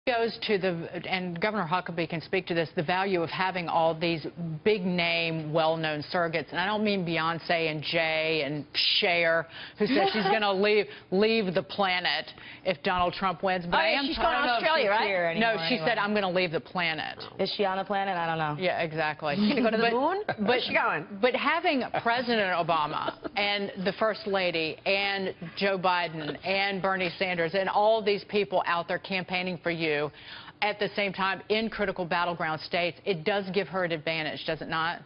Goes to and Governor Huckabee can speak to this, the value of having all these big name, well-known surrogates. And I don't mean Beyonce and Jay and Cher, who says she's going to leave the planet if Donald Trump wins. But she's going to Australia, right? No, she said, I'm going to leave the planet. Is she on the planet? I don't know. Yeah, exactly. She's going to go to the moon? Where's she going? But having President Obama and the First Lady and Joe Biden and Bernie Sanders and all these people out there campaigning for you, at the same time in critical battleground states, it does give her an advantage, does it not?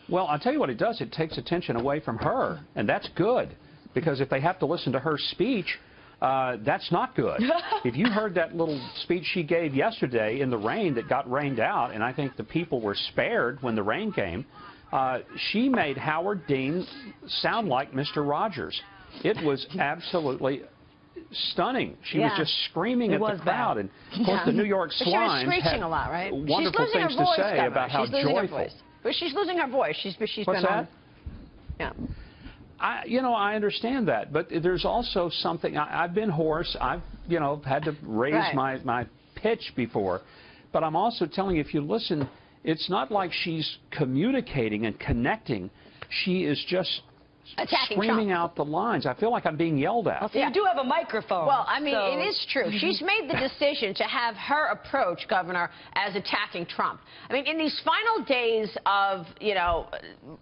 Well, I'll tell you what it does. It takes attention away from her, and that's good, because if they have to listen to her speech, that's not good. If you heard that little speech she gave yesterday in the rain that got rained out, and I think the people were spared when the rain came, she made Howard Dean sound like Mr. Rogers. It was absolutely stunning. She was just screaming at the crowd. And, of course, the New York Swine had a lot, right? wonderful things to say about how joyful. But she's losing her voice. She's What's been that? on. Yeah. I understand that. But there's also something. I've been hoarse. I've, had to raise my pitch before. But I'm also telling you, if you listen, it's not like she's communicating and connecting. She is just screaming out the lines. I feel like I'm being yelled at. Well, so you do have a microphone. Well, I mean, it is true. She's made the decision to have her approach, Governor, as attacking Trump. I mean, in these final days of,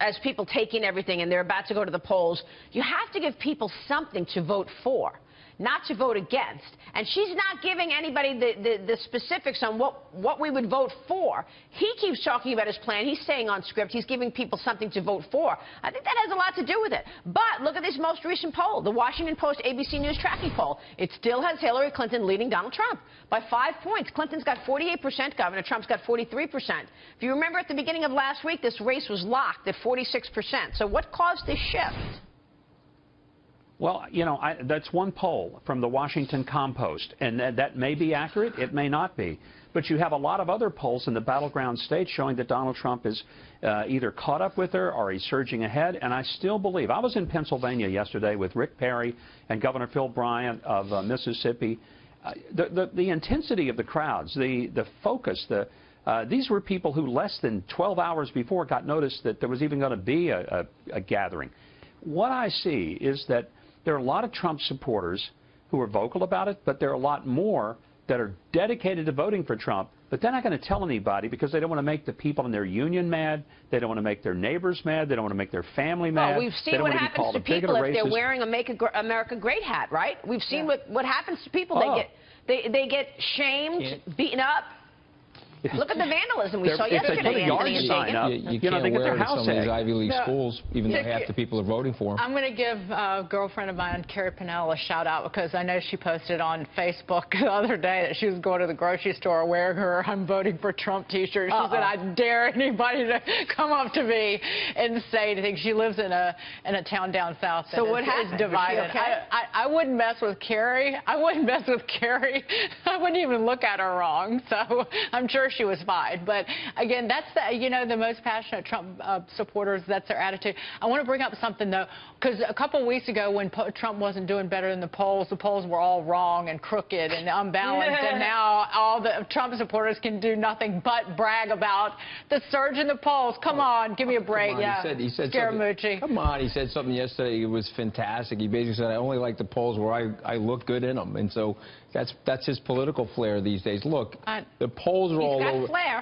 as people take in everything and they're about to go to the polls, you have to give people something to vote for, not to vote against. And she's not giving anybody the specifics on what we would vote for. He keeps talking about his plan. He's staying on script. He's giving people something to vote for. I think that has a lot to do with it. But look at this most recent poll, the Washington Post ABC News tracking poll. It still has Hillary Clinton leading Donald Trump by 5 points. Clinton's got 48%, Governor. Trump's got 43%. If you remember at the beginning of last week, this race was locked at 46%. So what caused this shift? Well, that's one poll from the Washington Compost, and that may be accurate, it may not be. But you have a lot of other polls in the battleground states showing that Donald Trump is either caught up with her or he's surging ahead, and I still believe. I was in Pennsylvania yesterday with Rick Perry and Governor Phil Bryant of Mississippi. The intensity of the crowds, the focus, these were people who less than 12 hours before got notice that there was even going to be a gathering. What I see is that there are a lot of Trump supporters who are vocal about it, but there are a lot more that are dedicated to voting for Trump, but they're not going to tell anybody because they don't want to make the people in their union mad. They don't want to make their neighbors mad. They don't want to make their family mad. Well, we've seen what happens to people if they're wearing a Make America Great hat, right? We've seen what happens to people. They get shamed, beaten up. Look at the vandalism we saw yesterday. You can't wear it in some of these Ivy League schools, even though half the people are voting for them. I'm going to give a girlfriend of mine, Carrie Pinnell, a shout-out because I know she posted on Facebook the other day that she was going to the grocery store wearing her I'm voting for Trump t-shirt. She said, I dare anybody to come up to me and say anything. She lives in a town down south that is divided. I wouldn't mess with Carrie. I wouldn't mess with Carrie. I wouldn't even look at her wrong. So I'm sure she was fine. But again, that's the most passionate Trump supporters, that's their attitude. I want to bring up something though, because a couple of weeks ago when Trump wasn't doing better than the polls were all wrong and crooked and unbalanced, and now all the Trump supporters can do nothing but brag about the surge in the polls. Come on, give me a break. He said Scaramucci. Come on, he said something yesterday. It was fantastic. He basically said, I only like the polls where I look good in them. And so that's his political flair these days. Look, the polls are all over.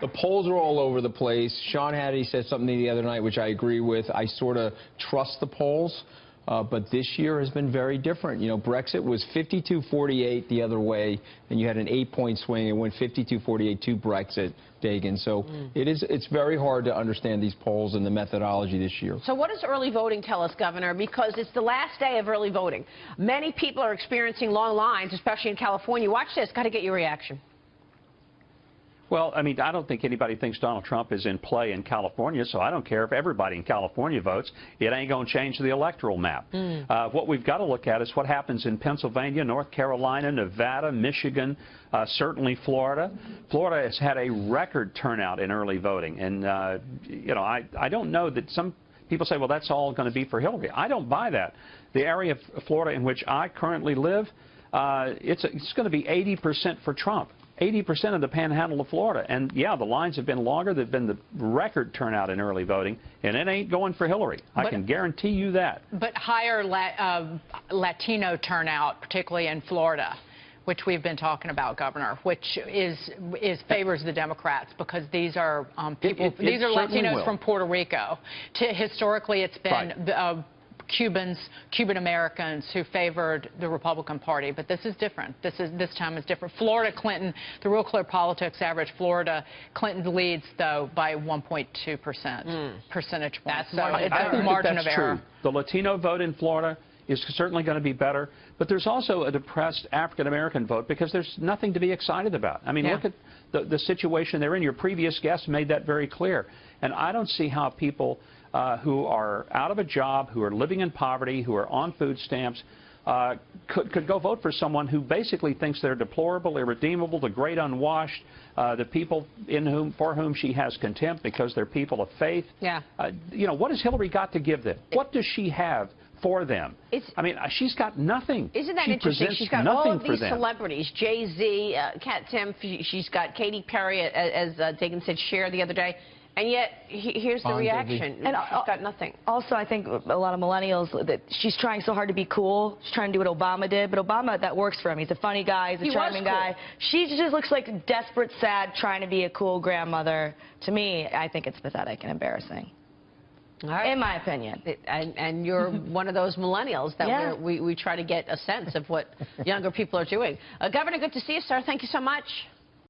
The polls are all over the place. Sean Hannity said something the other night, which I agree with. I sort of trust the polls, but this year has been very different. Brexit was 52-48 the other way, and you had an 8-point swing. It went 52-48 to Brexit, Dagen. So it's very hard to understand these polls and the methodology this year. So what does early voting tell us, Governor? Because it's the last day of early voting. Many people are experiencing long lines, especially in California. Watch this. Got to get your reaction. Well, I mean, I don't think anybody thinks Donald Trump is in play in California, so I don't care if everybody in California votes. It ain't going to change the electoral map. What we've got to look at is what happens in Pennsylvania, North Carolina, Nevada, Michigan, certainly Florida. Florida has had a record turnout in early voting, and, I don't know that some people say, well, that's all going to be for Hillary. I don't buy that. The area of Florida in which I currently live, it's going to be 80% for Trump. 80% of the panhandle of Florida. And, yeah, the lines have been longer. There's been the record turnout in early voting, and it ain't going for Hillary. I can guarantee you that. But higher Latino turnout, particularly in Florida, which we've been talking about, Governor, which favors the Democrats because these are people, these are Latinos from Puerto Rico. Historically, it's been Cuban Americans who favored the Republican Party, but this is different. This time is different. Florida, Clinton, the Real Clear Politics average, Florida, Clinton leads though by 1.2% percentage points. So it's a margin of error. True. The Latino vote in Florida is certainly going to be better, but there's also a depressed African American vote because there's nothing to be excited about. I mean, look at the situation they're in. Your previous guest made that very clear, and I don't see how people who are out of a job, who are living in poverty, who are on food stamps, could go vote for someone who basically thinks they're deplorable, irredeemable, the great unwashed, the people for whom she has contempt because they're people of faith. Yeah. You know, what has Hillary got to give them? What does she have for them? I mean, she's got nothing. Isn't that interesting? She's got all of these celebrities, Jay-Z, Timpf, she's got Katy Perry, as Dagen said, Cher the other day. And yet, here's the reaction. And she's got nothing. Also, I think a lot of millennials, that she's trying so hard to be cool. She's trying to do what Obama did. But Obama, that works for him. He's a funny guy. He's a charming guy. She just looks like desperate, sad, trying to be a cool grandmother. To me, I think it's pathetic and embarrassing. All right. In my opinion. And you're one of those millennials that we try to get a sense of what younger people are doing. Governor, good to see you, sir. Thank you so much.